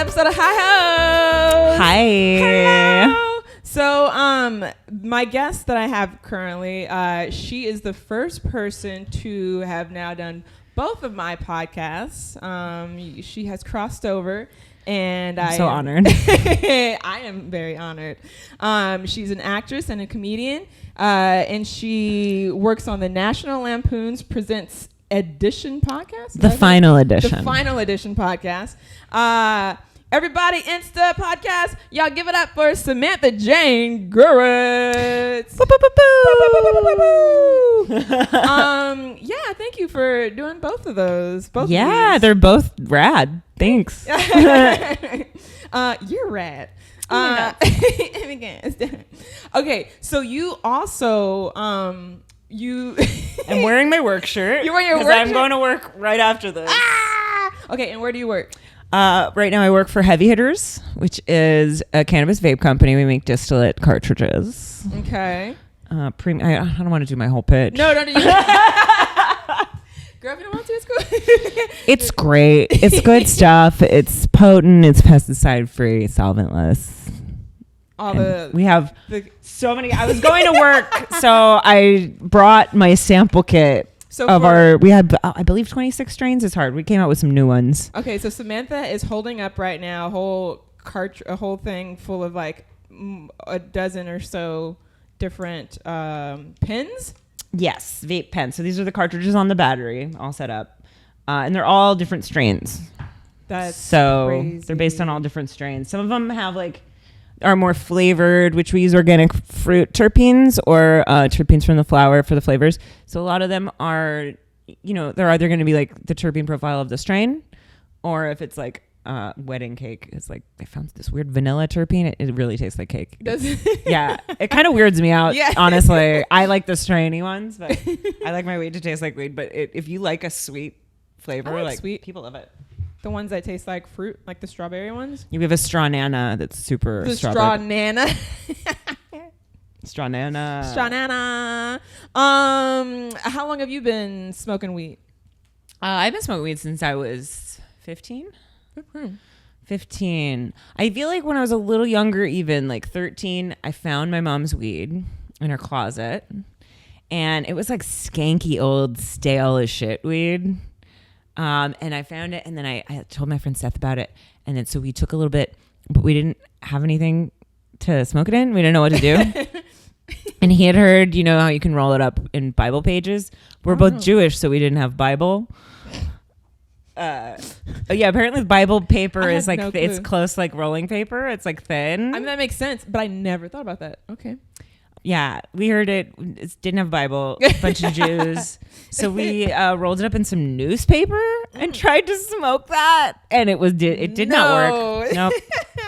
episode of Hi Ho. Hi. Hello. So, my guest that I have currently, she is the first person to have now done both of my podcasts. She has crossed over, and I'm so honored. I am very honored. She's an actress and a comedian, and she works on the National Lampoon's Presents Edition podcast. The final edition. The final edition podcast. Everybody, Insta podcast, y'all give it up for Samantha Jane Gurewitz. Yeah, thank you for doing both of those. Yeah, they're both rad. Thanks. You're rad. Okay, so you also you I'm wearing my work shirt. You're wearing your work I'm shirt? going to work right after this. Okay, and where do you work? Right now I work for Heavy Hitters, which is a cannabis vape company. We make distillate cartridges. Okay. I don't want to do my whole pitch. No, don't do you. Girl, if you don't want to, it's cool. It's great. It's good stuff. It's potent. It's pesticide free, solventless. We have so many. I was going to work, so I brought my sample kit. We had, I believe, 26 strains. It's hard. We came out with some new ones. Okay, so Samantha is holding up right now a whole thing full of like a dozen or so different pens. Yes, vape pens. So these are the cartridges on the battery, all set up, and they're all different strains. That's crazy. They're based on all different strains. Some of them are more flavored, which we use organic fruit terpenes or terpenes from the flower for the flavors. So a lot of them are, they're either going to be like the terpene profile of the strain, or if it's like wedding cake, it's like they found this weird vanilla terpene. It really tastes like cake. Yeah, it kind of weirds me out. Yeah. Honestly, I like the strainy ones, but I like my weed to taste like weed. But if you like a sweet flavor, like sweet, people love it. The ones that taste like fruit, like the strawberry ones. You have a straw nana that's super strawberry. Straw nana. Straw nana. Straw nana. How long have you been smoking weed? I've been smoking weed since I was 15. 15. I feel like when I was a little younger, even like 13, I found my mom's weed in her closet, and it was like skanky old stale as shit weed. And I found it, and then I told my friend Seth about it, and then so we took a little bit, but we didn't have anything to smoke it in. We didn't know what to do. And he had heard, how you can roll it up in Bible pages. We're both Jewish, so we didn't have Bible. Yeah, apparently Bible paper is like it's close like rolling paper. It's like thin. I mean, that makes sense, but I never thought about that. Okay. Yeah, we heard it didn't have Bible, a bunch of Jews. So we rolled it up in some newspaper and tried to smoke that. And it did not work. Nope.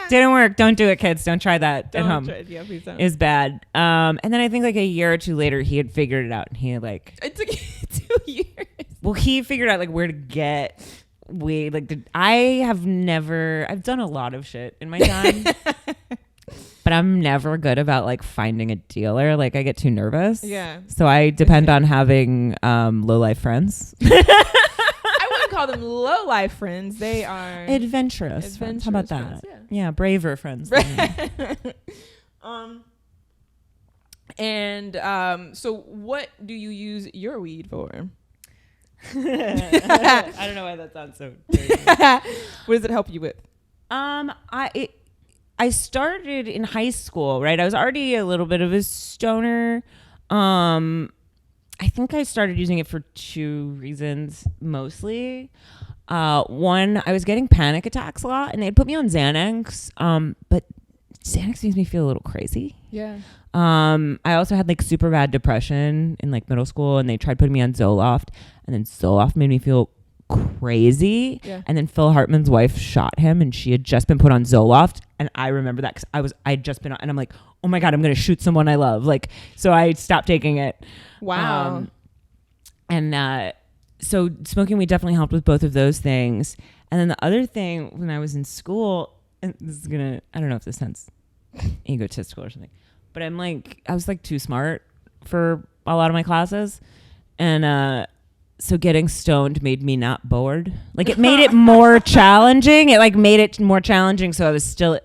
Didn't work. Don't do it, kids. Don't try that at home. Yeah, please don't. It's bad. And then I think like a year or two later, he had figured it out. And he had It took you 2 years. Well, he figured out like where to get weed. I've done a lot of shit in my time. But I'm never good about like finding a dealer. Like I get too nervous. Yeah. So I depend on having low life friends. I wouldn't call them low life friends. They are adventurous friends. How about that? Friends, yeah, braver friends. So what do you use your weed for? I don't know why that sounds so crazy. What does it help you with? I started in high school, right? I was already a little bit of a stoner. I think I started using it for 2 reasons, mostly. One, I was getting panic attacks a lot, and they'd put me on Xanax. But Xanax makes me feel a little crazy. Yeah. I also had like super bad depression in like middle school, and they tried putting me on Zoloft, and then Zoloft made me feel crazy. Yeah. And then Phil Hartman's wife shot him, and she had just been put on Zoloft, and I remember that because I'd just been on, and I'm like, oh my god, I'm gonna shoot someone I love. Like, so I stopped taking it. Wow. So smoking weed definitely helped with both of those things. And then the other thing, when I was in school, and this is I don't know if this sounds egotistical or something, but I was like too smart for a lot of my classes, and so getting stoned made me not bored. Like it made it more challenging. It like made it more challenging. So I was still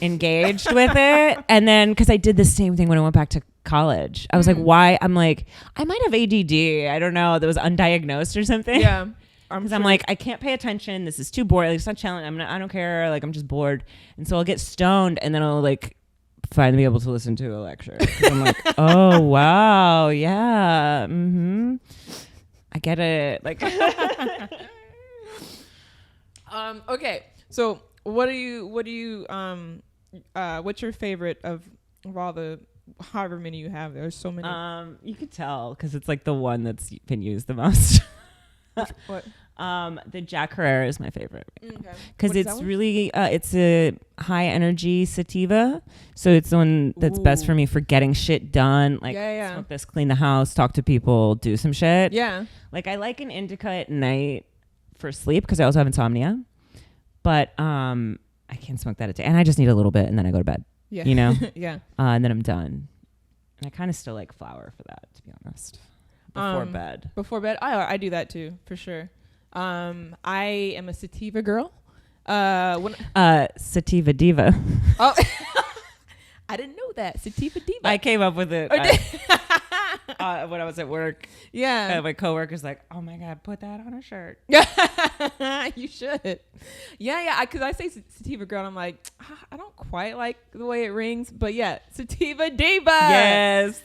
engaged with it. And then because I did the same thing when I went back to college, I was like, why? I'm like, I might have ADD. I don't know. That was undiagnosed or something. Yeah. I'm like, I can't pay attention. This is too boring. Like, it's not challenging. I don't care. Like, I'm just bored. And so I'll get stoned and then I'll like finally be able to listen to a lecture. 'Cause I'm like, oh, wow. Yeah. Mm-hmm. I get it. Like, okay. So what's your favorite of all the however many you have? There's so many. You could tell because it's like the one that's been used the most. What? The Jack Herrera is my favorite because Okay. it's really it's a high energy sativa, so it's the one that's best for me for getting shit done. Like smoke this, clean the house, talk to people, do some shit. Yeah. Like I like an indica at night for sleep because I also have insomnia, but I can't smoke that at day, and I just need a little bit, and then I go to bed. Yeah. You know. Yeah. And then I'm done, and I kind of still like flower for that, to be honest. Before bed. Before bed, I do that too for sure. I am a sativa girl. Sativa diva. Oh, I didn't know that. Sativa diva. I came up with it when I was at work. Yeah. My coworker's like, "Oh my god, put that on a shirt." You should. Yeah. Because I say sativa girl, and I'm like, I don't quite like the way it rings, but yeah, sativa diva. Yes.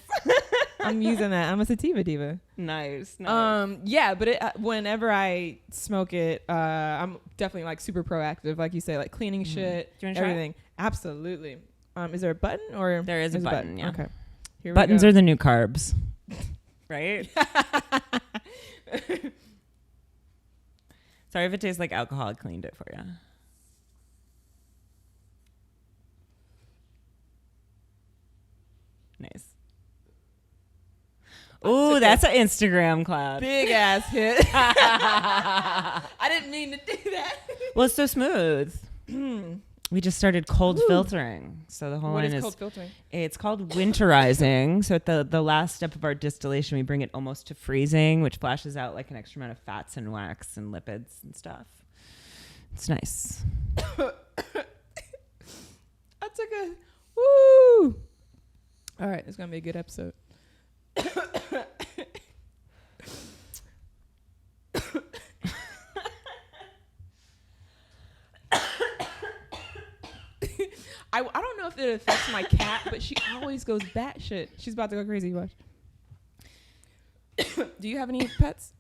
I'm using that. I'm a sativa diva. Nice. Yeah, but whenever I smoke it, I'm definitely like super proactive, like you say, like cleaning shit, Do you wanna everything. Absolutely. Is there a button or there is a button? Yeah. Okay. Here Buttons are the new carbs, right? Sorry if it tastes like alcohol. I cleaned it for you. Nice. Ooh, that's an Instagram clap. Big ass hit. I didn't mean to do that. Well, it's so smooth. We just started cold filtering. So the whole What line is cold filtering? It's called winterizing. So at the last step of our distillation, we bring it almost to freezing, which flashes out like an extra amount of fats and wax and lipids and stuff. It's nice. I took a woo. All right, it's gonna be a good episode. I don't know if it affects my cat, but she always goes batshit. She's about to go crazy. Watch. Do you have any pets?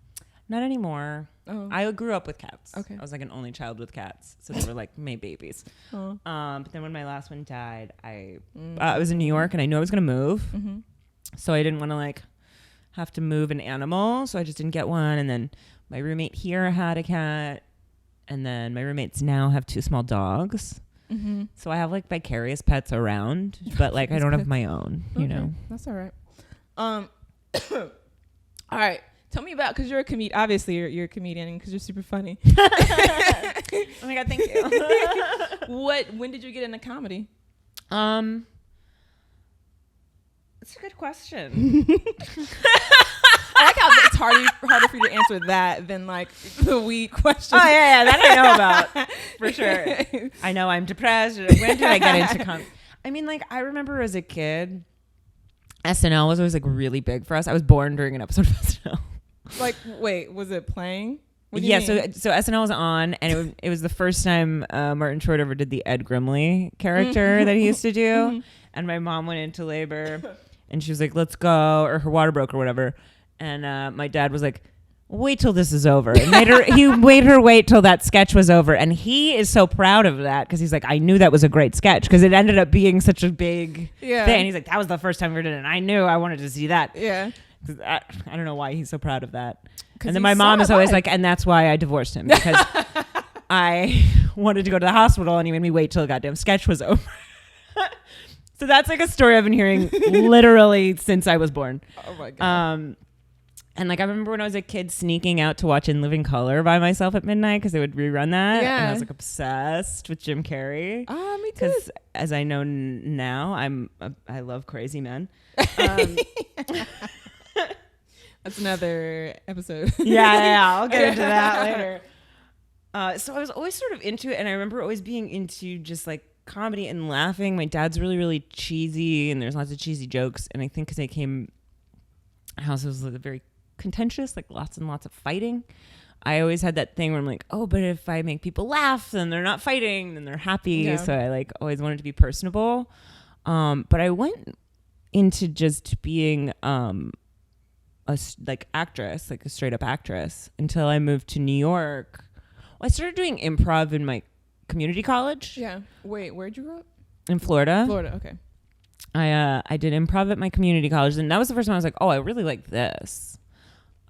Not anymore. Oh. I grew up with cats. Okay. I was like an only child with cats, so they were like my babies. Oh. But then when my last one died, I was in New York and I knew I was gonna move, so I didn't want to like have to move an animal, so I just didn't get one. And then my roommate here had a cat, and then my roommates now have 2 small dogs. So I have like vicarious pets around, but like I don't have my own. You know, that's all right. All right. Tell me about, because you're a comedian. Obviously, you're a comedian because you're super funny. Oh my god, thank you. When did you get into comedy? That's a good question. I like how it's harder for you to answer that than like the weed question. Oh yeah, that I know about for sure. I know I'm depressed. When did I get into comedy? I mean, like I remember as a kid, SNL was always like really big for us. I was born during an episode of SNL. Like, wait, was it playing? What do you Yeah, mean? so SNL was on, and it was the first time Martin Short ever did the Ed Grimley character that he used to do. And my mom went into labor, and she was like, "Let's go," or her water broke or whatever. And my dad was like, "Wait till this is over." And he made her wait till that sketch was over, and he is so proud of that because he's like, "I knew that was a great sketch because it ended up being such a big thing." And he's like, "That was the first time we did it, and I knew I wanted to see that." Yeah. I don't know why he's so proud of that. And then my mom is always like, and that's why I divorced him, because I wanted to go to the hospital and he made me wait till the goddamn sketch was over. So that's like a story I've been hearing literally since I was born. Oh my God. And like I remember when I was a kid sneaking out to watch In Living Color by myself at midnight because they would rerun that. Yeah. And I was like obsessed with Jim Carrey. Me too. Because as I know now, I love crazy men. That's another episode. Yeah, I'll get into that later. So I was always sort of into it, and I remember always being into just like comedy and laughing. My dad's really, really cheesy, and there's lots of cheesy jokes. And I think because I came, my house was very contentious, like lots and lots of fighting. I always had that thing where I'm like, oh, but if I make people laugh, then they're not fighting, then they're happy. Yeah. So I like always wanted to be personable. But I went into just being actress, like a straight up actress, until I moved to New York. Well, I started doing improv in my community college. Yeah. Wait, where'd you grow up? In Florida. Florida, okay. I did improv at my community college, and that was the first time I was like, oh, I really like this.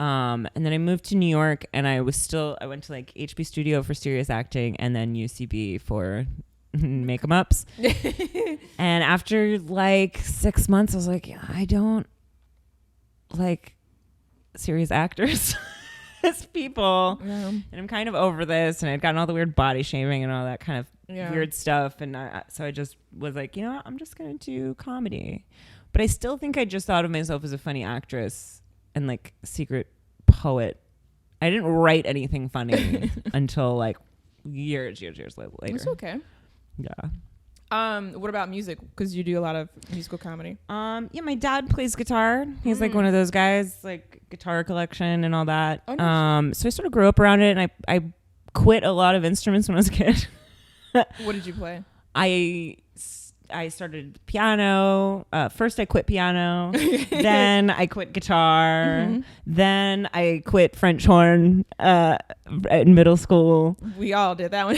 And then I moved to New York, and I went to like HB Studio for serious acting, and then UCB for make 'em ups. And after like 6 months, I was like, yeah, I don't like serious actors as people. Yeah. And I'm kind of over this, and I'd gotten all the weird body shaming and all that kind of weird stuff. And so I just was like, you know what? I'm just going to do comedy. But I still think I just thought of myself as a funny actress and like secret poet. I didn't write anything funny until like years later. That's okay. Yeah. What about music? Because you do a lot of musical comedy. Yeah, my dad plays guitar. He's like one of those guys, like guitar collection and all that. Oh, nice. So I sort of grew up around it, and I quit a lot of instruments when I was a kid. What did you play? I started piano. First I quit piano. Then I quit guitar. Mm-hmm. Then I quit French horn in middle school. We all did that one.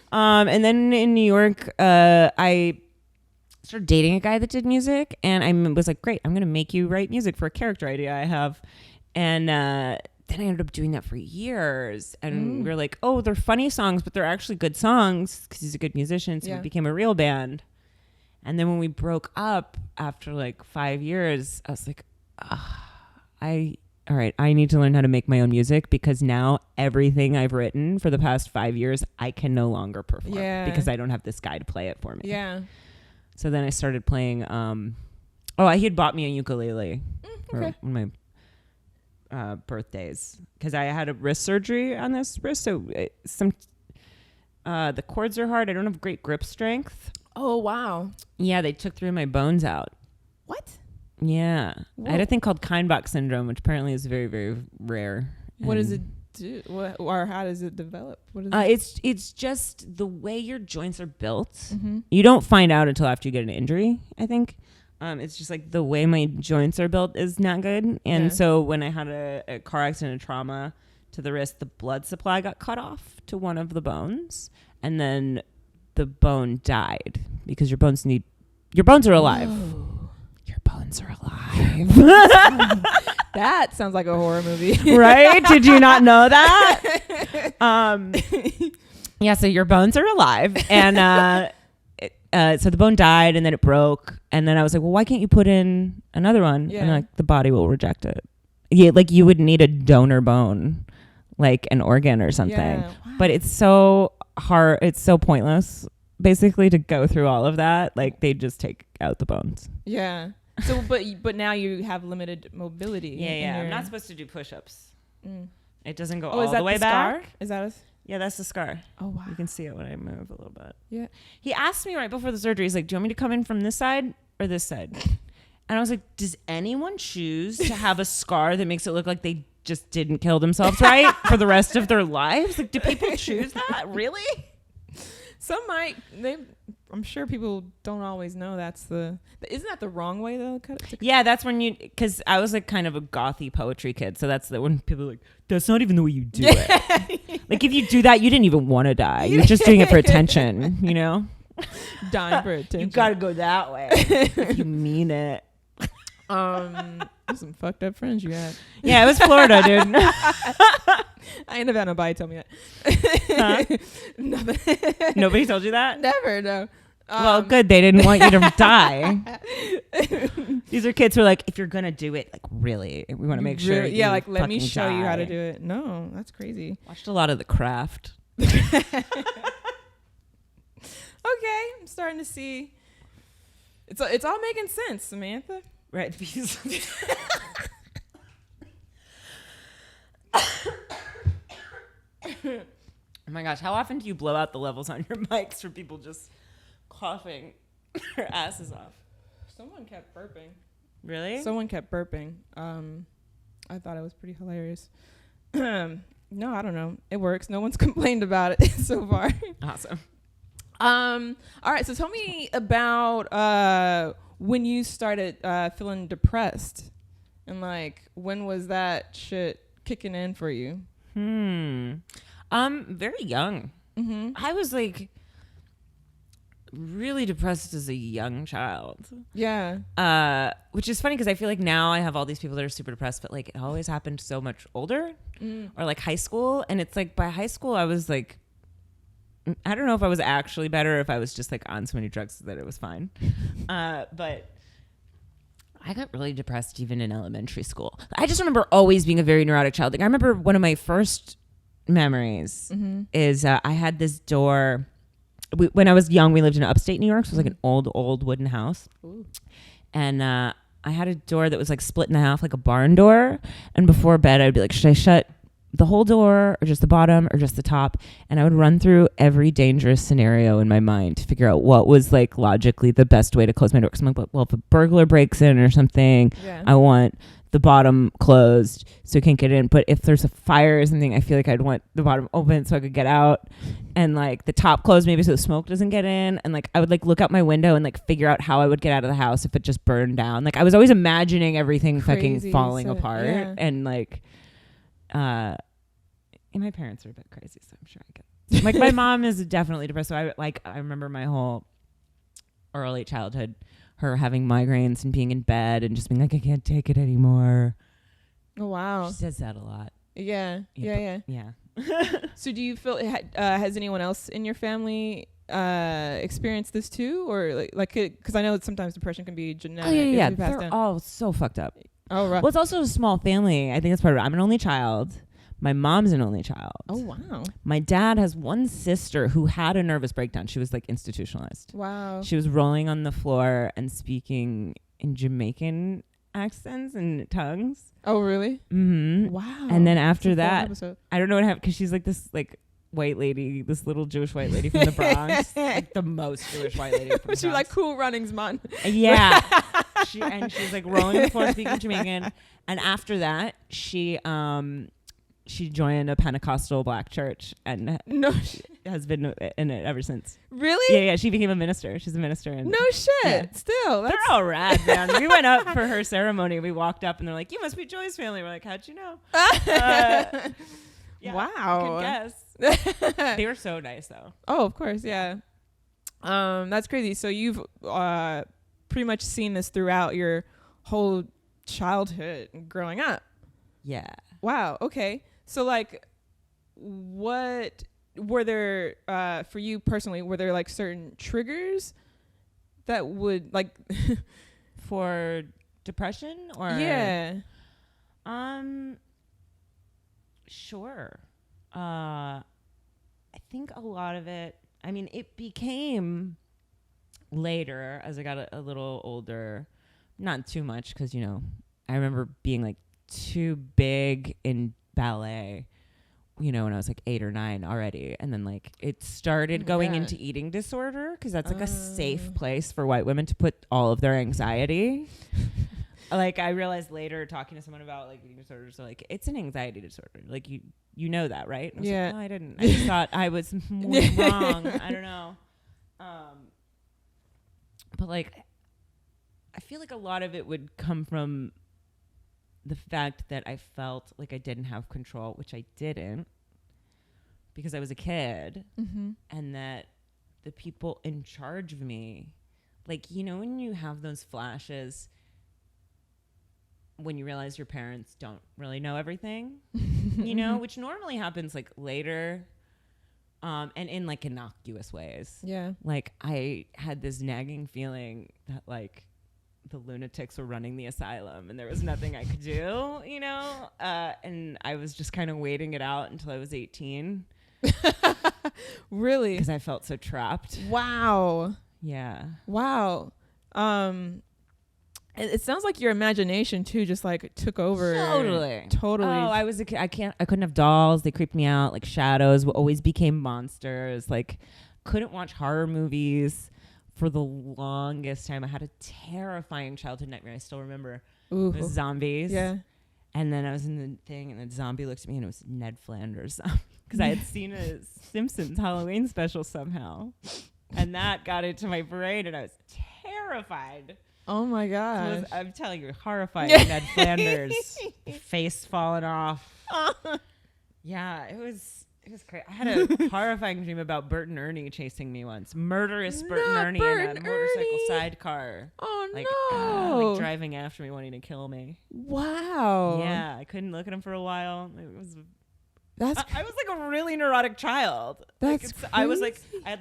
And then in New York, I started dating a guy that did music, and I was like, great, I'm going to make you write music for a character idea I have. And then I ended up doing that for years. And we were like, oh, they're funny songs, but they're actually good songs because he's a good musician. So we became a real band. And then when we broke up after like 5 years, I was like, all right, I need to learn how to make my own music, because now everything I've written for the past 5 years, I can no longer perform because I don't have this guy to play it for me. Yeah. So then I started playing. He had bought me a ukulele for one of my birthdays, because I had a wrist surgery on this wrist. So the chords are hard. I don't have great grip strength. Oh, wow. Yeah, they took 3 of my bones out. What? Yeah. Whoa. I had a thing called Kindbach syndrome, which apparently is very, very rare. What does it do? Or how does it develop? What is it's just the way your joints are built. Mm-hmm. You don't find out until after you get an injury, I think. It's just like the way my joints are built is not good. And so when I had a car accident, a trauma to the wrist, the blood supply got cut off to one of the bones. And then the bone died, because your bones are alive. Whoa. Your bones are alive. That sounds like a horror movie. Right? Did you not know that? Yeah, so your bones are alive. And so the bone died, and then it broke. And then I was like, well, why can't you put in another one? Yeah. And like, the body will reject it. Yeah, like you would need a donor bone, like an organ or something. Yeah. Wow. But it's so hard. It's so pointless, basically, to go through all of that. Like, they just take out the bones. Yeah. So, but now you have limited mobility. Yeah. I'm not supposed to do push-ups. It doesn't go all the way back. Scar? Is that Yeah, that's the scar. Oh, wow. You can see it when I move a little bit. Yeah. He asked me right before the surgery, he's like, do you want me to come in from this side or this side? And I was like, does anyone choose to have a scar that makes it look like they just didn't kill themselves right for the rest of their lives? Like, do people choose that? Really? Some might. I'm sure people don't always know isn't that the wrong way though? Yeah, that's when because I was like kind of a gothy poetry kid. So that's when people are like, that's not even the way you do it. Like, if you do that, you didn't even want to die. You're just doing it for attention, you know? Dying for attention. You got to go that way if you mean it. Some fucked up friends you had. Yeah, it was Florida, dude. I ain't never had nobody tell me that. Huh? Nobody told you that? Never, no. Well, good. They didn't want you to die. These are kids who are like, if you're gonna do it, like, really, we want to make sure. Yeah, like, let me show you how to do it. No, that's crazy. Watched a lot of The Craft. Okay, I'm starting to see. It's all making sense, Samantha. Right. Because oh my gosh, how often do you blow out the levels on your mics for people just coughing their asses off? Someone kept burping. Really? Someone kept burping. I thought it was pretty hilarious. No, I don't know. It works. No one's complained about it so far. Awesome. All right. So tell me about when you started feeling depressed, and like when was that shit kicking in for you? Very young. Mm-hmm. I was like really depressed as a young child. Yeah. Which is funny because I feel like now I have all these people that are super depressed, but like it always happened so much older or like high school. And it's like by high school, I was like, I don't know if I was actually better or if I was just like on so many drugs that it was fine. But I got really depressed even in elementary school. I just remember always being a very neurotic child. Like I remember one of my first memories is I had this door. When I was young, we lived in upstate New York. So it was like an old wooden house. Ooh. And I had a door that was like split in half, like a barn door. And before bed, I'd be like, should I shut the whole door or just the bottom or just the top? And I would run through every dangerous scenario in my mind to figure out what was like logically the best way to close my door. Because I'm like, well, if a burglar breaks in or something, I want the bottom closed so it can't get in. But if there's a fire or something, I feel like I'd want the bottom open so I could get out, and like the top closed maybe so the smoke doesn't get in. And like I would like look out my window and like figure out how I would get out of the house if it just burned down. Like I was always imagining everything fucking falling apart. Yeah. And like and my parents are a bit crazy, so I'm sure I get like my mom is definitely depressed. So I remember my whole early childhood, her having migraines and being in bed and just being like, I can't take it anymore. Oh, wow. She says that a lot. Yeah. Yeah. So do you feel, has anyone else in your family experienced this too? Or like, because I know that sometimes depression can be genetic. Oh, yeah. They're all so fucked up. Oh, right. Well, it's also a small family. I think that's part of it. I'm an only child. My mom's an only child. Oh, wow. My dad has one sister who had a nervous breakdown. She was like institutionalized. Wow. She was rolling on the floor and speaking in Jamaican accents and tongues. Oh, really? Mm-hmm. Wow. And then after that, I don't know what happened because she's like this like white lady, this little Jewish white lady from the Bronx, like the most Jewish white lady from the Bronx. She like Cool Runnings, man. Yeah. She's like rolling the floor speaking Jamaican. And after that, she joined a Pentecostal black church and has been in it ever since. Really? Yeah. She became a minister. She's a minister. And no shit. Yeah. Still, they're all rad, man. We went up for her ceremony. We walked up and they're like, "You must be Joy's family." We're like, "How'd you know?" Yeah, wow. Good guess. They were so nice, though. Oh, of course, yeah. That's crazy. So you've pretty much seen this throughout your whole childhood growing up. Yeah. Wow. Okay. So like, what were there for you personally? Were there like certain triggers that would like for depression or yeah? Sure. I think a lot of it. I mean, it became later as I got a little older. Not too much because I remember being like too big in ballet, when I was like 8 or 9 already. And then like it started going into eating disorder because that's like a safe place for white women to put all of their anxiety. Like I realized later talking to someone about like eating disorders, so like it's an anxiety disorder. Like you know that, right? And I was like, no, I didn't. I just thought I was more wrong. I don't know. But like I feel like a lot of it would come from the fact that I felt like I didn't have control, which I didn't because I was a kid, and that the people in charge of me, like, when you have those flashes when you realize your parents don't really know everything, which normally happens like later, and in like innocuous ways. Yeah. Like I had this nagging feeling that like the lunatics were running the asylum and there was nothing I could do, and I was just kind of waiting it out until I was 18. Really? Because I felt so trapped. Wow. Yeah. Wow. It sounds like your imagination too just like took over. Totally. Oh, I was a kid. I couldn't have dolls. They creeped me out. Like shadows always became monsters. Like couldn't watch horror movies for the longest time. I had a terrifying childhood nightmare. I still remember. Ooh. It was zombies. Yeah. And then I was in the thing, and the zombie looked at me, and it was Ned Flanders, because I had seen a Simpsons Halloween special somehow, and that got into my brain, and I was terrified. Oh my gosh! I'm telling you, horrifying Ned Flanders, face falling off. Yeah, it was crazy. I had a horrifying dream about Bert and Ernie chasing me once. Murderous Bert and Ernie in a motorcycle sidecar. Oh like, no! Like driving after me, wanting to kill me. Wow. Yeah, I couldn't look at him for a while. It was. I was like a really neurotic child. That's I had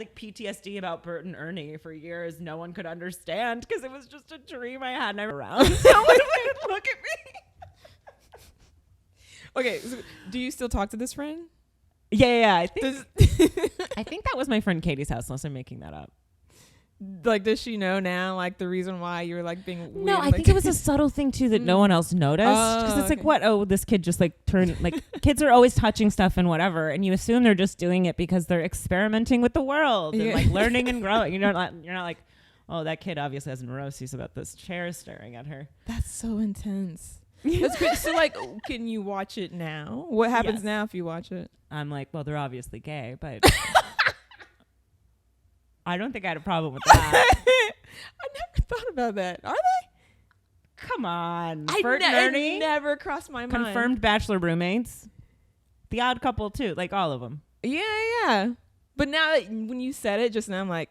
like PTSD about Bert and Ernie for years. No one could understand because it was just a dream I had never around. Someone would look at me. Okay, so do you still talk to this friend? Yeah. I think that was my friend Katie's house, unless I'm making that up. Like, does she know now, like, the reason why you were, like, being weird? No, I think it was a subtle thing, too, that no one else noticed. Because it's like, what? Oh, this kid just, like, turned... Like, kids are always touching stuff and whatever, and you assume they're just doing it because they're experimenting with the world and, like, learning and growing. You're not like, oh, that kid obviously has neuroses about this chair staring at her. That's so intense. That's great. So, like, can you watch it now? What happens now if you watch it? I'm like, well, they're obviously gay, but... I don't think I had a problem with that. I never thought about that. Are they? Come on. Bert and Ernie? It never crossed my mind. Confirmed bachelor roommates. The Odd Couple, too. Like, all of them. Yeah. But now, when you said it just now, I'm like,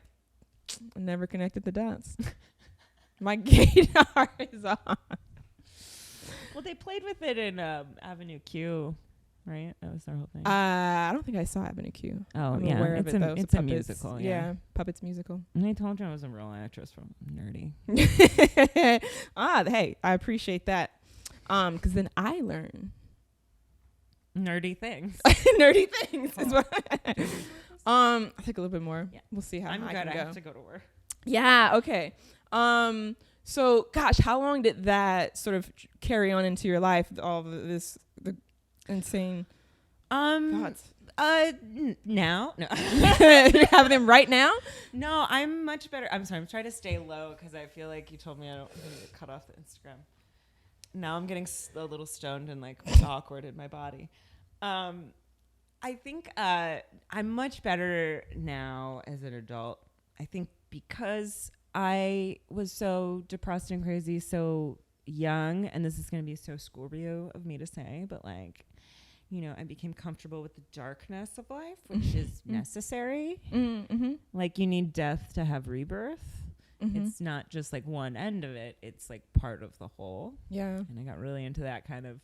I never connected the dots. My gaydar is on. Well, they played with it in Avenue Q. Right? That was their whole thing. I don't think I saw Avenue Q. Oh, I'm yeah. aware of it, though. It's a musical. Yeah. Puppets musical. And I told you I was a real actress from nerdy. Hey, I appreciate that. Because then I learn. Nerdy things. Nerdy things is what I think a little bit more. Yeah. We'll see how I'm I good. can go. I have to go to work. Yeah, okay. So, gosh, how long did that sort of carry on into your life? All of this, the insane thoughts. Now? No. You have them right now? No, I'm much better. I'm sorry. I'm trying to stay low because I feel like you told me I don't need to cut off the Instagram. Now I'm getting a little stoned and like awkward in my body. I think I'm much better now as an adult. I think because I was so depressed and crazy so young, and this is going to be so Scorpio of me to say, but like, you know, I became comfortable with the darkness of life, which is necessary. Mm-hmm. Like you need death to have rebirth. Mm-hmm. It's not just like one end of it. It's like part of the whole. Yeah. And I got really into that kind of,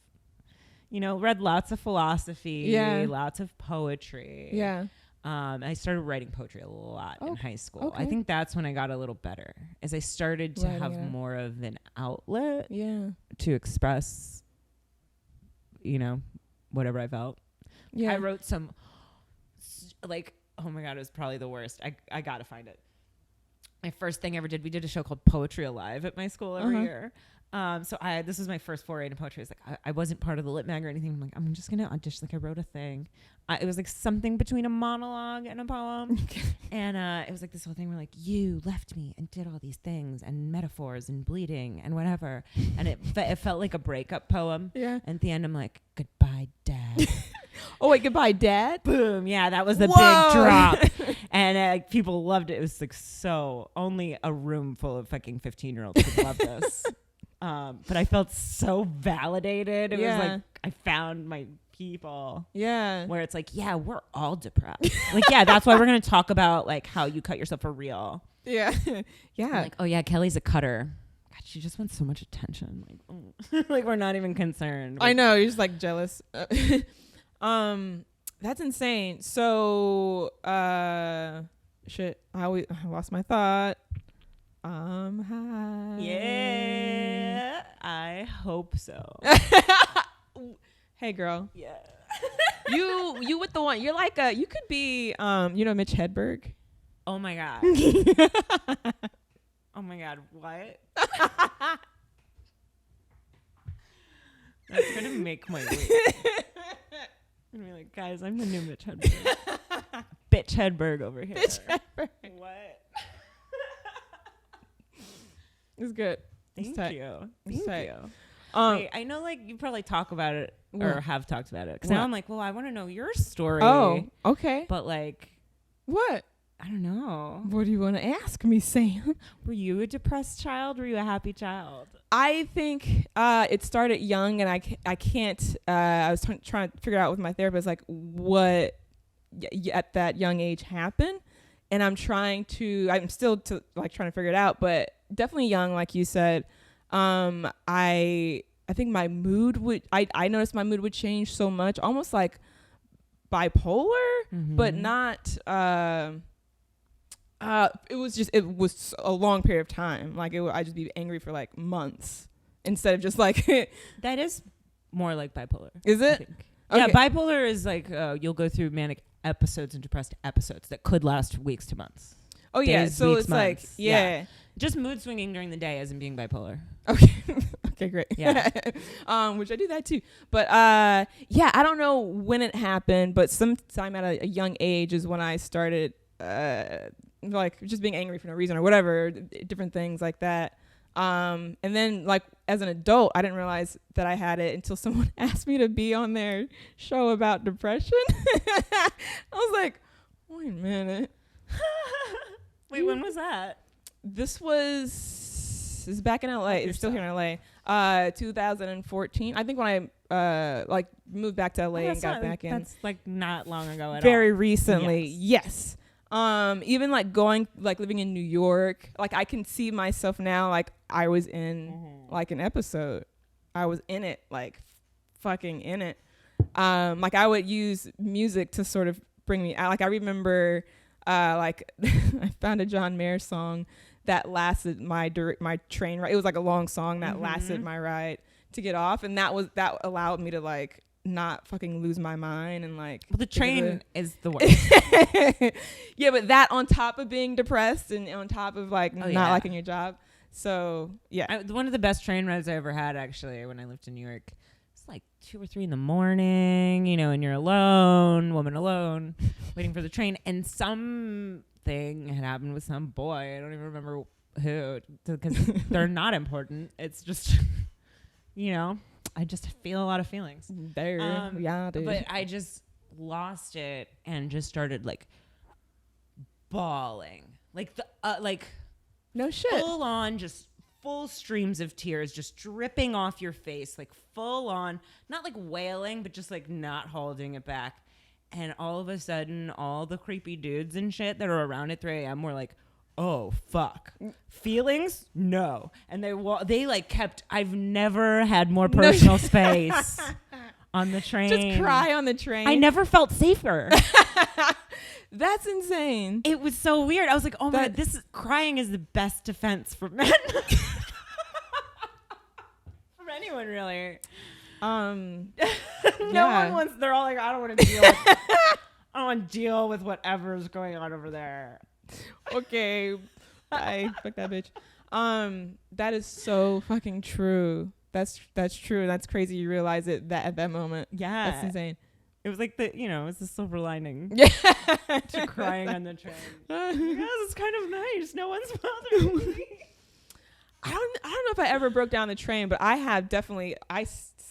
you know, read lots of philosophy, lots of poetry. Yeah. I started writing poetry a lot in high school. Okay. I think that's when I got a little better, as I started to have more of an outlet to express, you know, whatever I felt. Yeah. I wrote some, like, oh my God, it was probably the worst. I got to find it. My first thing I ever did, we did a show called Poetry Alive at my school every year. So this was my first foray into poetry. It's like, I wasn't part of the lit mag or anything. I'm like, I'm just going to audition. Like I wrote a thing. It was like something between a monologue and a poem. And it was like this whole thing where like, you left me and did all these things and metaphors and bleeding and whatever. And it felt like a breakup poem. Yeah. And at the end, I'm like, goodbye, Dad. Oh, wait, goodbye, Dad? Boom. Yeah, that was the big drop. And people loved it. It was like only a room full of fucking 15-year-olds could love this. But I felt so validated. It was like I found my people. Yeah. Where it's like, yeah, we're all depressed. Like, yeah, that's why we're going to talk about like how you cut yourself for real. Yeah. Yeah. I'm like, oh yeah, Kelly's a cutter. God, she just wants so much attention. Like, like we're not even concerned. I know. You're just like jealous. That's insane. So, shit. I lost my thought. I'm high. Yeah, I hope so. Hey, girl. Yeah. you with the one. You're like you could be you know Mitch Hedberg. Oh my God. Oh my God. What? That's gonna make my week. I'm gonna be like, guys, I'm the new Mitch Hedberg. Bitch Hedberg over here. Bitch Hedberg. What? It's good. Thank tight. you. It's Thank tight. you. Wait, I know, like, you probably talk about it or What? have talked about it. Because What? now I'm like, well, I want to know your story. Oh, okay. But, like, What? I don't know. What do you want to ask me, Sam? Were you a depressed child? Were you a happy child? I think it started young, and I can't. I was trying to figure out with my therapist, like, what at that young age happened, and I'm still trying to figure it out, but definitely young, like you said. I think my mood I noticed my mood would change so much, almost like bipolar, but not. It was a long period of time. Like I'd just be angry for like months instead of just like. That is more like bipolar. Is it? Okay. Yeah, Okay. bipolar is like you'll go through manic episodes and depressed episodes that could last weeks to months. Oh yeah, Days, so weeks, it's months. like yeah. Just mood swinging during the day isn't being bipolar. Okay. Okay, great. Yeah. Which I do that too. But yeah, I don't know when it happened, but sometime at a young age is when I started like just being angry for no reason or whatever, different things like that. And then like as an adult, I didn't realize that I had it until someone asked me to be on their show about depression. I was like, wait a minute. Wait, when was that? This is back in LA. It's still here in LA. 2014. I think when I like moved back to LA and got back in. That's like not long ago at all. Very recently. Yes. Even like living in New York, like I can see myself now like I was in like an episode. I was in it, like fucking in it. Like I would use music to sort of bring me out. Like I remember like I found a John Mayer song that lasted my train ride. It was like a long song that lasted my ride to get off, and that allowed me to like not fucking lose my mind and like. Well, the train is the worst. Yeah, but that on top of being depressed and on top of like not liking your job. So yeah, One of the best train rides I ever had actually when I lived in New York. It's like 2 or 3 in the morning, you know, and you're alone, woman alone, waiting for the train, and something had happened with some boy. I don't even remember who, because they're not important. It's just, you know, I just feel a lot of feelings. Yeah, dude. But I just lost it and just started like bawling, like no shit. full on, just full streams of tears just dripping off your face, like full on, not like wailing, but just like not holding it back. And all of a sudden, all the creepy dudes and shit that are around at 3 a.m. were like, oh, fuck. Feelings? No. And they like kept, I've never had more personal space on the train. Just cry on the train. I never felt safer. That's insane. It was so weird. I was like, oh my God, crying is the best defense for men. From anyone, really. No one wants, they're all like, I don't want to deal with I don't want to deal with whatever's going on over there. Okay. Bye. Fuck that bitch. That is so fucking true. That's true. That's crazy. You realize it at that moment. Yeah. That's insane. It was like it's the silver lining. Yeah. To crying on the train. Yes, it's kind of nice. No one's bothering me. I don't know if I ever broke down the train, but I have definitely.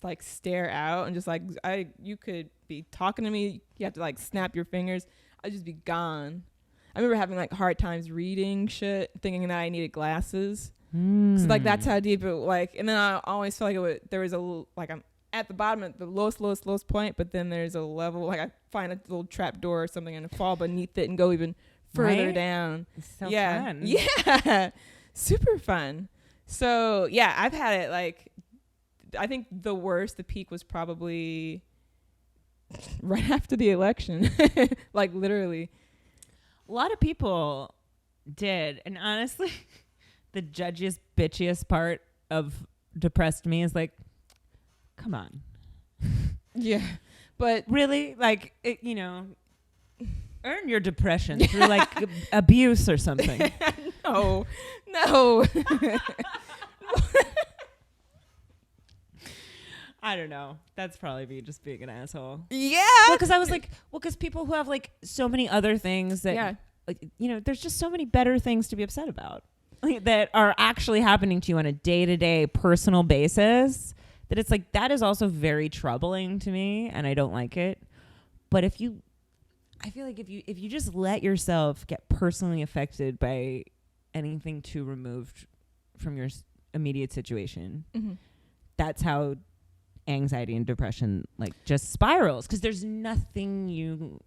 Like stare out and just like you could be talking to me, you have to like snap your fingers, I'd just be gone. I remember having like hard times reading shit, thinking that I needed glasses. So like that's how deep it like. And then I always felt like there was like I'm at the bottom at the lowest point, but then there's a level like I find a little trap door or something and fall beneath it and go even further down. It's so yeah, fun. Yeah, super fun. So yeah, I've had it like. I think the peak was probably right after the election. Like literally. A lot of people did. And honestly, the judgiest, bitchiest part of depressed me is like, come on. Yeah. But really, like, earn your depression through like abuse or something. No. I don't know. That's probably me just being an asshole. Yeah. Well, because I was like, because people who have like so many other things that, like, you know, there's just so many better things to be upset about that are actually happening to you on a day-to-day personal basis, that it's like, that is also very troubling to me, and I don't like it. But I feel like if you just let yourself get personally affected by anything too removed from your immediate situation, that's how anxiety and depression like just spirals, because there's nothing you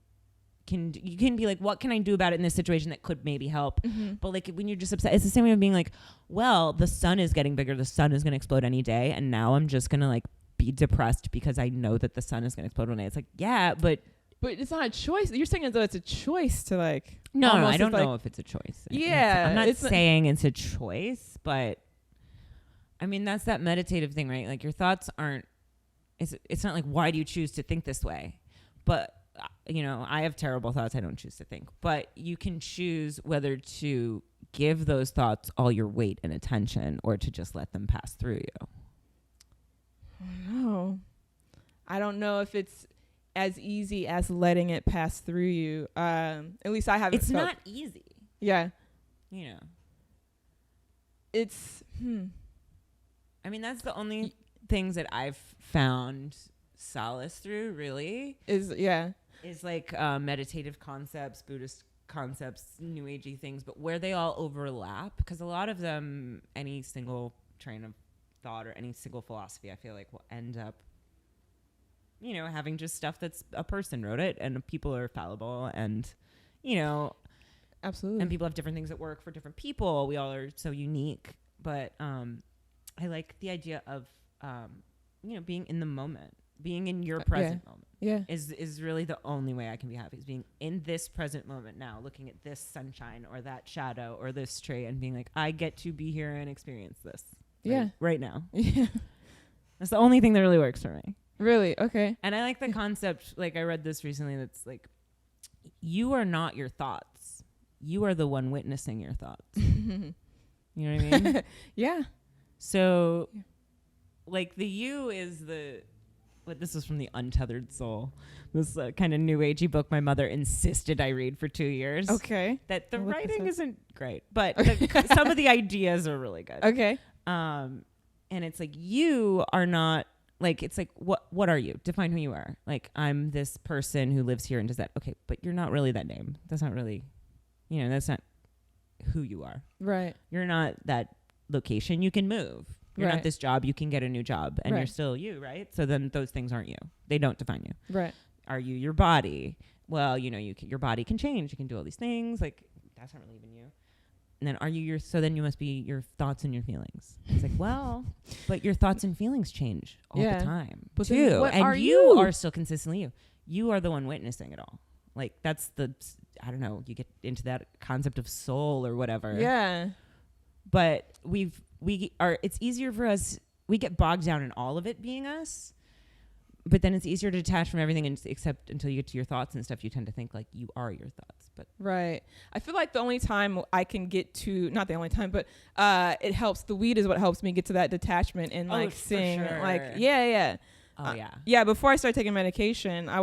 can be like, what can I do about it in this situation that could maybe help? But like when you're just upset, it's the same way of being like, well, the sun is getting bigger, the sun is going to explode any day, and now I'm just going to like be depressed because I know that the sun is going to explode one day. It's like, yeah, but it's not a choice. You're saying as though it's a choice to like. No, I don't know if it's a choice. Yeah, I'm not saying it's a choice, but I mean, that's that meditative thing, right? Like your thoughts aren't. It's not like, why do you choose to think this way? But you know, I have terrible thoughts I don't choose to think. But you can choose whether to give those thoughts all your weight and attention, or to just let them pass through you. No, I don't know if it's as easy as letting it pass through you. At least I haven't. It's not easy. Yeah. You know. It's. I mean, that's the only things that I've found solace through, really. Is like meditative concepts, Buddhist concepts, New Agey things, but where they all overlap, because a lot of them, any single train of thought or any single philosophy, I feel like will end up, you know, having just stuff that's a person wrote it, and people are fallible, and, you know, absolutely, and people have different things that work for different people. We all are so unique, but I like the idea of you know, being in the moment, being in your present moment. Yeah, is really the only way I can be happy, is being in this present moment now, looking at this sunshine or that shadow or this tree, and being like, I get to be here and experience this. Right now. Yeah, that's the only thing that really works for me. Really? Okay. And I like the concept, like I read this recently, that's like, you are not your thoughts. You are the one witnessing your thoughts. You know what I mean? Yeah. So, like, the you is this was from The Untethered Soul, this kind of new agey book my mother insisted I read for 2 years. Okay. That the writing isn't great, but some of the ideas are really good. Okay. And it's like, you are not, like, it's like, what are you? Define who you are. Like, I'm this person who lives here and does that. Okay, but you're not really that name. That's not really, you know, that's not who you are. Right. You're not that location. You can move. You're not this job. You can get a new job, and you're still you, right? So then those things aren't you. They don't define you. Right. Are you your body? Well, you know, your body can change. You can do all these things. Like, that's not really even you. And then are you so then you must be your thoughts and your feelings. It's like, well, but your thoughts and feelings change all the time, but too. What and are you are still consistently you. You are the one witnessing it all. Like, that's I don't know, you get into that concept of soul or whatever. Yeah. But it's easier for us, we get bogged down in all of it being us, but then it's easier to detach from everything, and except until you get to your thoughts and stuff, you tend to think like you are your thoughts. But right. I feel like the only time I can get to, not the only time, but it helps, the weed is what helps me get to that detachment and like seeing like, yeah. Oh yeah. Yeah. Before I started taking medication, I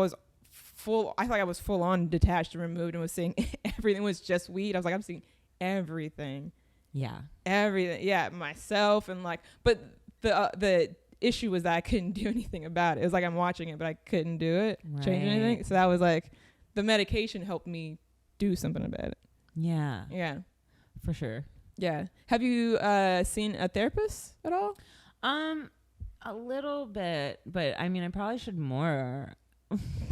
felt like I was full on detached and removed, and was seeing everything was just weed. I was like, I'm seeing everything. Yeah. Everything. Yeah. Myself and like, but the issue was that I couldn't do anything about it. It was like I'm watching it, but I couldn't do it, change anything. So that was like, the medication helped me do something about it. Yeah. Yeah. For sure. Yeah. Have you seen a therapist at all? A little bit, but I mean, I probably should more.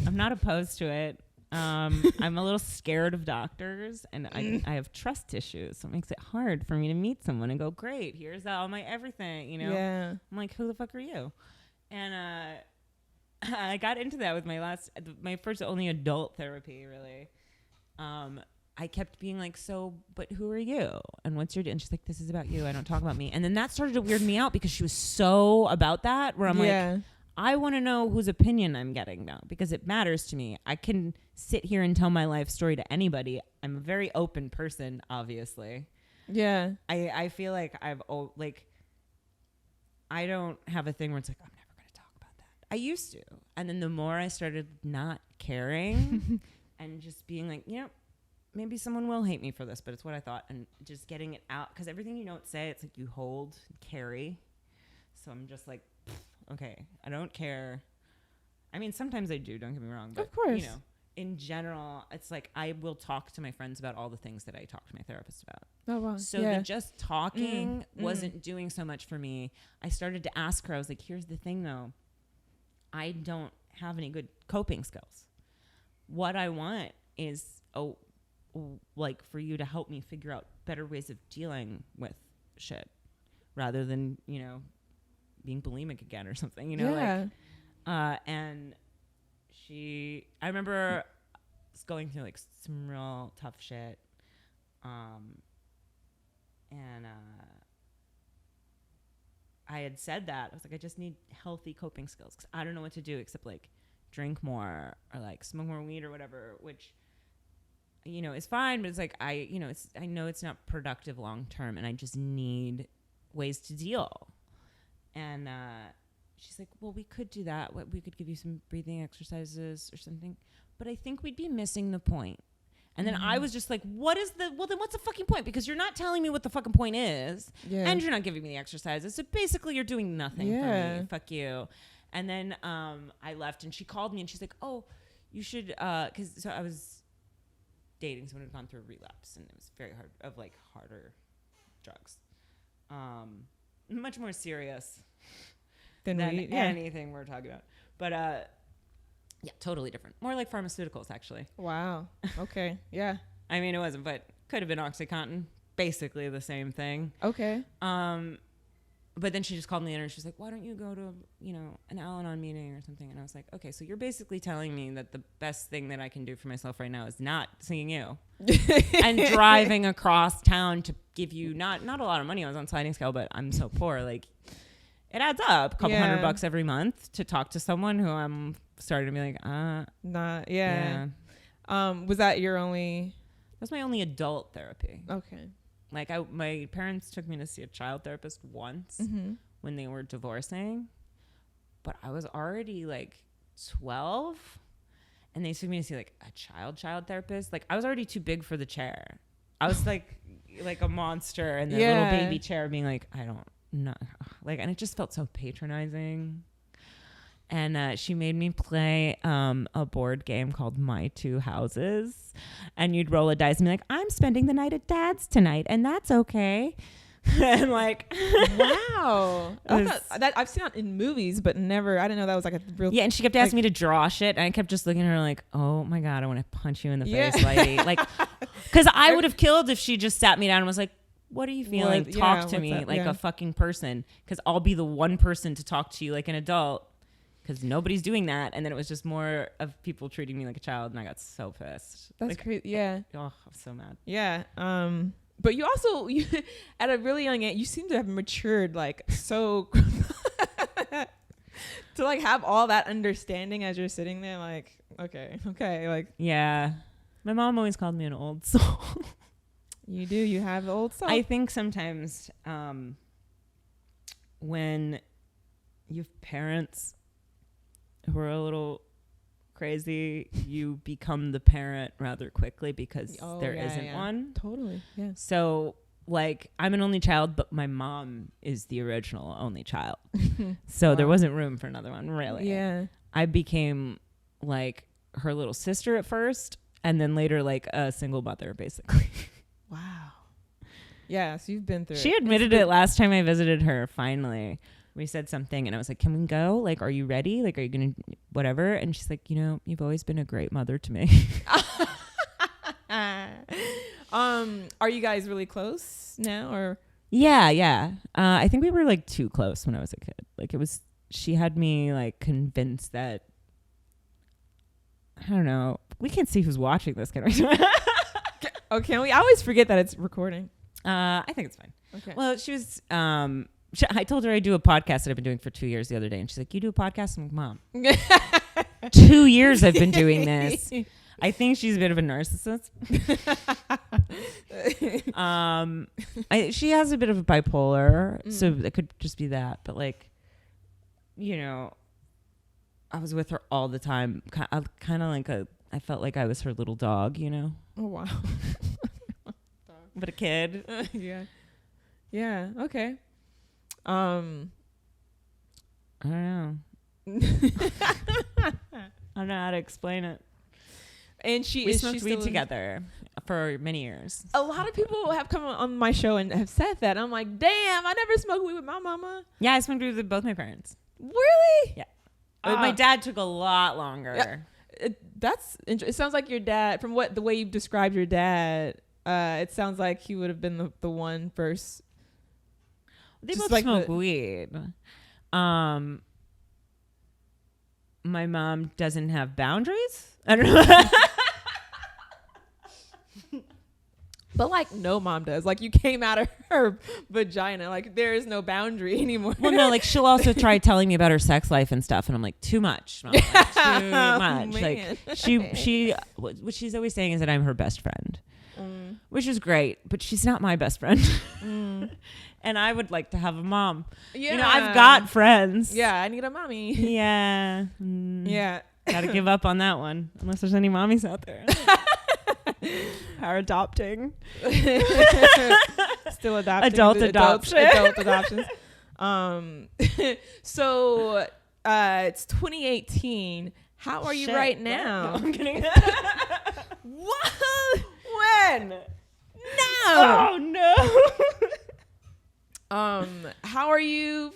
I'm not opposed to it. I'm a little scared of doctors, and I have trust issues, so it makes it hard for me to meet someone and go, great, here's all my everything, you know? Yeah. I'm like, who the fuck are you? And I got into that with my first only adult therapy, really. I kept being like, so, but who are you? And what's your, and she's like, this is about you. I don't talk about me. And then that started to weird me out, because she was so about that, where I'm like, I want to know whose opinion I'm getting now, because it matters to me. I can sit here and tell my life story to anybody. I'm a very open person, obviously. Yeah. I feel like I don't have a thing where it's like, I'm never going to talk about I used to. And then the more I started not caring and just being like, maybe someone will hate me for this, but it's what I thought. And just getting it out. Because everything you don't say, it's like you hold, carry. So I'm just like, okay, I don't care. I mean, sometimes I do, don't get me wrong. But, of course. In general, it's like I will talk to my friends about all the things that I talk to my therapist about. Oh, wow. So the just talking wasn't doing so much for me. I started to ask her, I was like, here's the thing though. I don't have any good coping skills. What I want is like for you to help me figure out better ways of dealing with shit rather than, being bulimic again or something, and I remember going through like some real tough shit. And I had said that. I was like, I just need healthy coping skills because I don't know what to do except like drink more or like smoke more weed or whatever, which, is fine. But it's like, I know it's not productive long term and I just need ways to deal. And she's like, well, we could do that. We could give you some breathing exercises or something. But I think we'd be missing the point. And then I was just like, then what's the fucking point? Because you're not telling me what the fucking point is. Yeah. And you're not giving me the exercises. So basically you're doing nothing for me. Fuck you. And then I left and she called me and she's like, oh, you should, so I was dating someone who'd gone through a relapse and it was very hard, of like harder drugs. Much more serious than anything we're talking about. But yeah, totally different. More like pharmaceuticals, actually. Wow. Okay. Yeah. I mean, it wasn't, but could have been OxyContin. Basically the same thing. Okay. But then she just called me in and she's like, why don't you go to, an Al-Anon meeting or something? And I was like, okay, so you're basically telling me that the best thing that I can do for myself right now is not seeing you and driving across town to give you not a lot of money. I was on sliding scale, but I'm so poor. Like, it adds up a couple $100 every month to talk to someone who I'm starting to be like, was that your only? That's my only adult therapy. Okay. Like my parents took me to see a child therapist once when they were divorcing, but I was already like 12 and they took me to see like a child therapist. Like I was already too big for the chair. I was like a monster in the little baby chair being like, I don't know. Like, and it just felt so patronizing. And she made me play a board game called My Two Houses. And you'd roll a dice and be like, I'm spending the night at Dad's tonight, and that's okay. And like, wow. That I've seen it in movies, but never. I didn't know that was like a real. Yeah, and she kept asking me to draw shit, and I kept just looking at her like, oh my God, I want to punch you in the face, lady. Like, because I would have killed if she just sat me down and was like, what are you feeling? Talk to me like a fucking person, because I'll be the one person to talk to you like an adult. Because nobody's doing that. And then it was just more of people treating me like a child. And I got so pissed. That's like, crazy. Yeah. Oh, I'm so mad. Yeah. But you also, at a really young age, you seem to have matured like so to like have all that understanding as you're sitting there. Like, okay. Like, yeah. My mom always called me an old soul. You do. You have the old soul. I think sometimes when you have parents who are a little crazy, you become the parent rather quickly because there isn't one. Totally. Yeah. So like I'm an only child, but my mom is the original only child. So there wasn't room for another one, really. Yeah. I became like her little sister at first and then later like a single mother basically. Wow. Yeah, so you've been through She admitted it last time I visited her, finally. We said something and I was like, can we go? Like, are you ready? Like, are you going to whatever? And she's like, you've always been a great mother to me. Are you guys really close now or? Yeah. I think we were like too close when I was a kid. Like she had me like convinced that, I don't know. We can't see who's watching this, can we? Oh, can we? I always forget that it's recording. I think it's fine. Okay. Well, she was, I told her I do a podcast that I've been doing for 2 years the other day. And she's like, you do a podcast? I'm like, Mom, 2 years I've been doing this. I think she's a bit of a narcissist. She has a bit of a bipolar. So it could just be that. But like, I was with her all the time. Kind of like I felt like I was her little dog, you know? Oh, wow. But a kid. Yeah. Yeah. Okay. I don't know. I don't know how to explain it. And we smoked weed together for many years. A lot of people have come on my show and have said that. I'm like, damn, I never smoked weed with my mama. Yeah, I smoked weed with both my parents. Really? Yeah. My dad took a lot longer. Yeah, it sounds like your dad, from the way you described your dad, it sounds like he would have been the one first. They both smoke weed. My mom doesn't have boundaries. I don't know. But like no mom does. Like you came out of her vagina. Like there is no boundary anymore. Well, no, like she'll also try telling me about her sex life and stuff, and I'm like, too much, Mom, like, too much. Man. Like she what she's always saying is that I'm her best friend, which is great, but she's not my best friend. And I would like to have a mom. Yeah. You know, I've got friends. Yeah, I need a mommy. Yeah. Yeah. Gotta give up on that one, unless there's any mommies out there. Are adopting. Still adopting. Adult adoption. Adult adoptions. So it's 2018. How are you right now? No, I'm kidding. What? When? No. Oh no. How are you?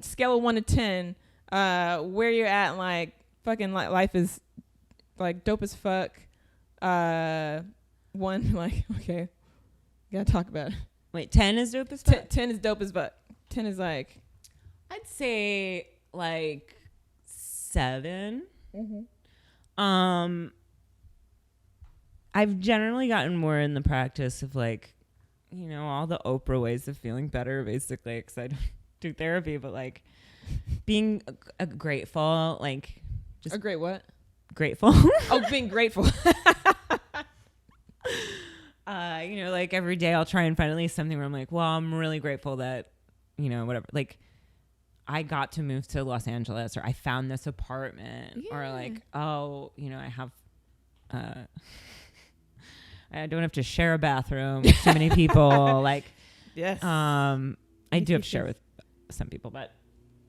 Scale of 1 to 10. Where you're at? Like fucking life is like dope as fuck. 1, like, okay, gotta talk about it. Wait, 10 is dope as fuck? 10 is dope as fuck. 10 is like, I'd say like 7. I've generally gotten more in the practice of like, you know, all the Oprah ways of feeling better, basically, because I don't do therapy, but like being grateful, like just a great what? Grateful. Oh, being grateful. You know, like every day I'll try and find at least something where I'm like, well, I'm really grateful that, you know, whatever, like I got to move to Los Angeles, or I found this apartment, or like, oh, you know, I have, I don't have to share a bathroom with too many people. Like, yes. I do have to share with some people, but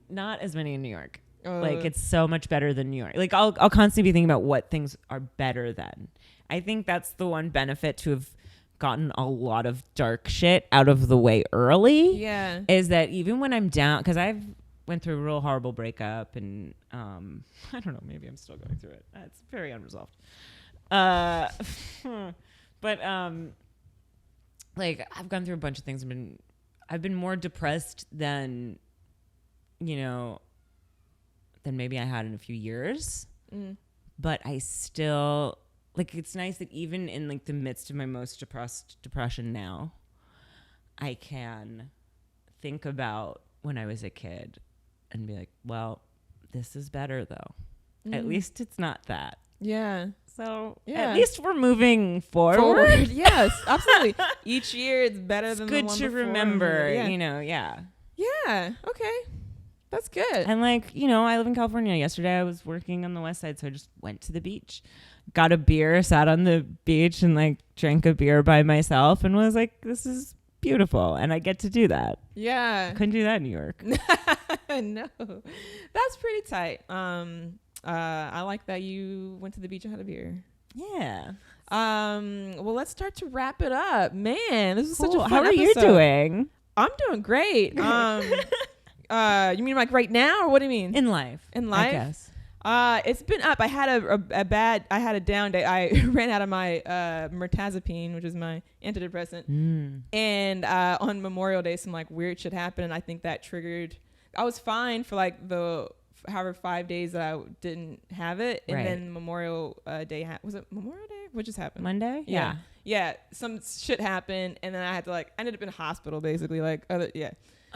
not as many in New York. Like it's so much better than New York. Like I'll constantly be thinking about what things are better than. I think that's the one benefit to have gotten a lot of dark shit out of the way early. Yeah. Is that even when I'm down, because I've went through a real horrible breakup, and I don't know, maybe I'm still going through it. It's very unresolved. But like I've gone through a bunch of things. I've been more depressed than, you know, than maybe I had in a few years. But I still, like, it's nice that even in like the midst of my most depression now, I can think about when I was a kid and be like, well, this is better though. At least it's not that. Yeah. So at least we're moving forward. Yes, absolutely. Each year it's better It's than good the one to before. remember, Yeah. you know, yeah. Yeah. Okay. That's good. And like, you know, I live in California. Yesterday I was working on the west side, so I just went to the beach, got a beer, sat on the beach and like drank a beer by myself and was like, this is beautiful. And I get to do that. Yeah. Couldn't do that in New York. No. That's pretty tight. I like that you went to the beach and had a beer. Yeah. Well, let's start to wrap it up. Man, this is such a fun How are you episode. doing? I'm doing great. You mean like right now, or what do you mean? In life. In life? I guess. It's been up. I had I had a down day. I ran out of my mirtazapine, which is my antidepressant. And on Memorial Day, some like weird shit happened, and I think that triggered. I was fine for like the however 5 days that I didn't have it, and then Memorial Day was it Memorial Day? What just happened? Monday? Yeah. Some shit happened, and then I had to like I ended up in a hospital basically.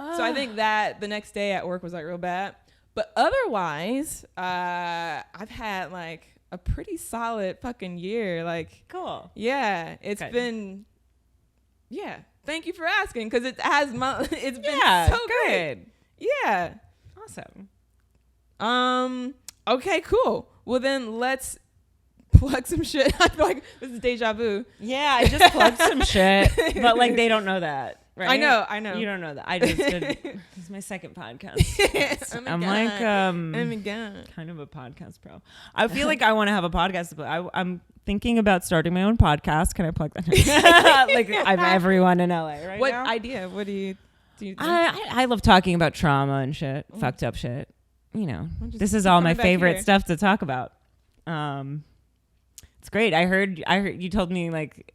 So I think that the next day at work was like real bad. But otherwise, I've had like a pretty solid fucking year. Like, cool. Yeah, it's been. Yeah, thank you for asking because it's been so good. Yeah, awesome. Okay, cool. Well, then let's plug some shit. I feel like this is deja vu. Yeah, I just plugged some shit, but like they don't know that, right? I know. You don't know that. I just did. It's my second podcast. Oh my I'm God. like Oh my God. kind of a podcast pro. I feel like I want to have a podcast, but I'm thinking about starting my own podcast. Can I plug that? Like I'm everyone in LA right What now. idea? What do you think? I love talking about trauma and shit, fucked up shit. You know, just this is keep all my coming back favorite here. stuff to talk about. It's great. I heard you told me like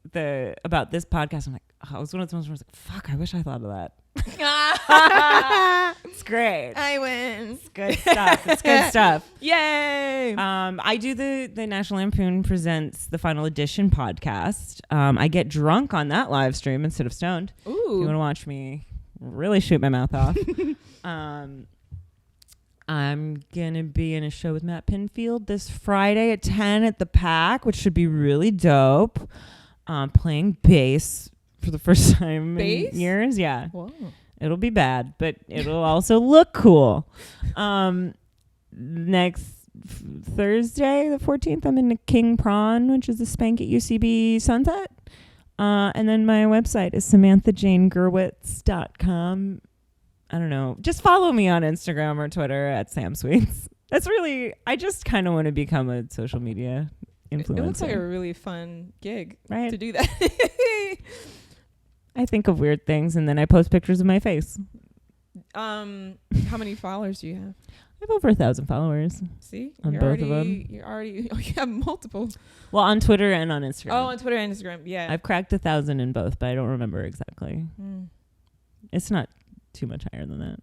about this podcast. I'm like, I was one of those ones where I was like, fuck, I wish I thought of that. It's great. I win. It's good stuff. It's good stuff. Yay. I do the National Lampoon Presents the Final Edition podcast. I get drunk on that live stream instead of stoned. Ooh. If you want to watch me really shoot my mouth off. I'm going to be in a show with Matt Pinfield this Friday at 10 at the Pack, which should be really dope. Playing bass for the first time Bass? in years. Yeah. Whoa. It'll be bad, but it'll also look cool. Next Thursday, the 14th, I'm in the King Prawn, which is a spank at UCB Sunset. And then my website is SamanthaJaneGurewitz.com. I don't know. Just follow me on Instagram or Twitter at SamSweets. That's really, I just kind of want to become a social media influencer. It looks like a really fun gig, right? to do that. I think of weird things and then I post pictures of my face. How many followers do you have? I have over 1,000 followers. See? On both of them? You have multiple. Well, on Twitter and on Instagram. Oh, on Twitter and Instagram. Yeah. I've cracked 1,000 in both, but I don't remember exactly. It's not too much higher than that.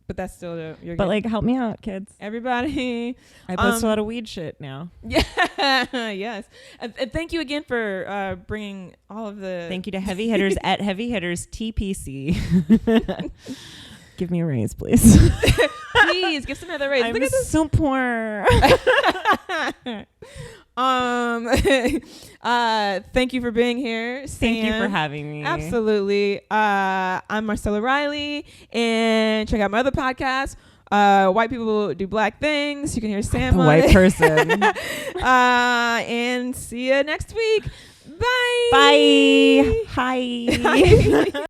But that's still you're But good. like, help me out, kids. Everybody. I post a lot of weed shit now. Yeah. Yes. And thank you again for bringing all of the. Thank you to Heavy Hitters at Heavy Hitters TPC. Give me a raise, please. Please give some other raise. I'm Look at this. so poor. Thank you for being here, Sam. Thank you for having me. Absolutely. I'm Marcella Riley, and check out my other podcast, White People Do Black Things. You can hear Sam The on white it. person. And see you next week. Bye. Bye. Hi.